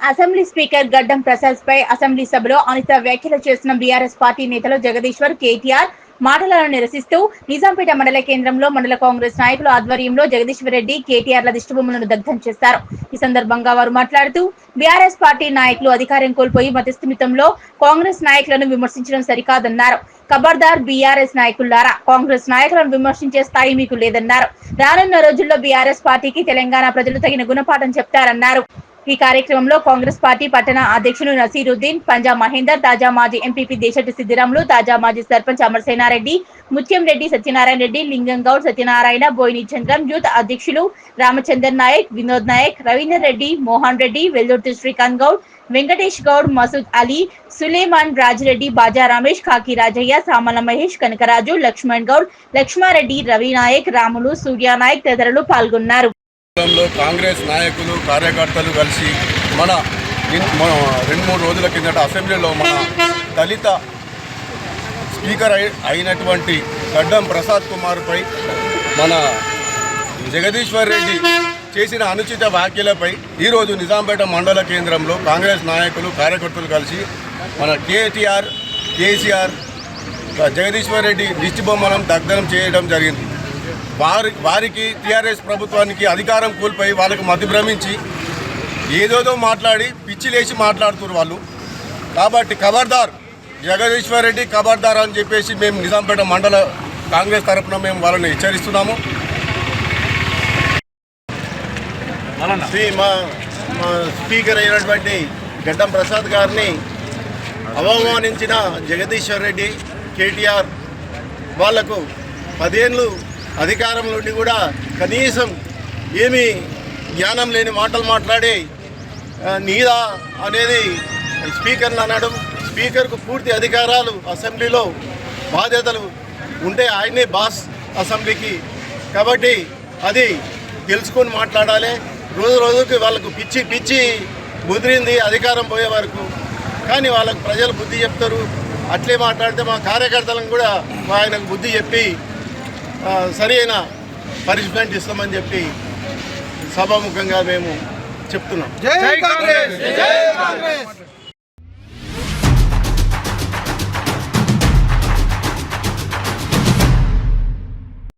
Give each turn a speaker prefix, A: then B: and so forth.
A: Assembly speaker గడ్డం ప్రసాద్ పై assembly సభలో అనిత వ్యాఖ్యలు చేస్తున్న బీఆర్ఎస్ పార్టీ నేతలు జగదీశ్వర్, కేటీఆర్ మాటలను నిరసిస్తూ నిజాంపేట మండల కేంద్రంలో మండల కాంగ్రెస్ నాయకుల ఆధ్వర్యంలో జగదీశ్వర్ రెడ్డి, కేటీఆర్ల దిష్టిబొమ్మలను దగ్ధం చేశారు. ఈ సందర్భంగా వారు మాట్లాడుతూ బీఆర్ఎస్ పార్టీ నాయకులు అధికారం కోల్పోయి మతస్థిమితంలో కాంగ్రెస్ నాయకులను విమర్శించడం సరికాదన్నారు. ఖబర్దార్ బీఆర్ఎస్ నాయకులారా, కాంగ్రెస్ నాయకులను విమర్శించే స్థాయి మీకు లేదన్నారు. రానున్న రోజుల్లో బీఆర్ఎస్ పార్టీకి తెలంగాణ ప్రజలు తగిన గుణపాఠం చెప్తారన్నారు. ఈ కార్యక్రమంలో కాంగ్రెస్ పార్టీ పట్టణ అధ్యక్షులు నసీరుద్దీన్, పంజా మహేందర్, తాజా మాజీ ఎంపీపీ దేశెట్టి సిద్దిరాములు, తాజా మాజీ సర్పంచ్ అమరసేనారెడ్డి, ముత్యం రెడ్డి, సత్యనారాయణ రెడ్డి, లింగం గౌడ్, సత్యనారాయణ, బోయిని చంద్రం, యూత్ అధ్యక్షులు రామచందర్ నాయక్, వినోద్ నాయక్, రవీందర్ రెడ్డి, మోహన్ రెడ్డి, వెల్దుర్తి శ్రీకాంత్ గౌడ్, వెంకటేష్ గౌడ్, మసూద్ అలీ, సులేమాన్ రాజిరెడ్డి, బాజా రమేష్, కాకి రాజయ్య, సామల మహేష్, కనకరాజు, లక్ష్మణ్ గౌడ్, లక్ష్మారెడ్డి, రవి నాయక్, రాములు, సూర్యానాయక్ తదితరులు పాల్గొన్నారు.
B: కాంగ్రెస్ నాయకులు, కార్యకర్తలు కలిసి మన 2-3 రోజుల కిందట అసెంబ్లీలో మన దళిత స్పీకర్ అయినటువంటి గడ్డం ప్రసాద్ కుమార్ పై మన జగదీశ్వర్ రెడ్డి చేసిన అనుచిత వ్యాఖ్యలపై ఈరోజు నిజాంపేట మండల కేంద్రంలో కాంగ్రెస్ నాయకులు, కార్యకర్తలు కలిసి మన కేటీఆర్, కేసీఆర్, జగదీశ్వర్ రెడ్డి దిష్టి బొమ్మలను దగ్ధనం చేయడం జరిగింది. వారికి టీఆర్ఎస్ ప్రభుత్వానికి అధికారం కోల్పోయి వాళ్ళకు మతి భ్రమించి ఏదోదో మాట్లాడి పిచ్చిలేసి మాట్లాడుతున్నారు వాళ్ళు. కాబట్టి ఖబర్దార్ జగదీశ్వర్ రెడ్డి, ఖబర్దార్ అని చెప్పేసి మేము నిజాంపేట మండల కాంగ్రెస్ తరఫున మేము వాళ్ళని హెచ్చరిస్తున్నాము.
C: మా స్పీకర్ అయినటువంటి గడ్డం ప్రసాద్ గారిని అవమానించిన జగదీశ్వర్ రెడ్డి, కేటీఆర్ వాళ్లకు 10 ఏళ్ళు అధికారం నుండి కూడా కనీసం ఏమీ జ్ఞానం లేని మాటలు మాట్లాడి నీదా అనేది స్పీకర్ని అనడం. స్పీకర్కు పూర్తి అధికారాలు, అసెంబ్లీలో బాధ్యతలు ఉంటే ఆయనే బాస్ అసెంబ్లీకి. కాబట్టి అది తెలుసుకొని మాట్లాడాలి. రోజు రోజుకి వాళ్ళకు పిచ్చి ముదిరింది అధికారం పోయే వరకు. కానీ వాళ్ళకు ప్రజలు బుద్ధి చెప్తారు. అట్లే మాట్లాడితే మా కార్యకర్తలను కూడా ఆయనకు బుద్ధి చెప్పి సరైన పనిష్మెంట్ ఇస్తామని చెప్పి సభాముఖంగా మేము చెప్తున్నాం.
D: జై కాంగ్రెస్, జై కాంగ్రెస్.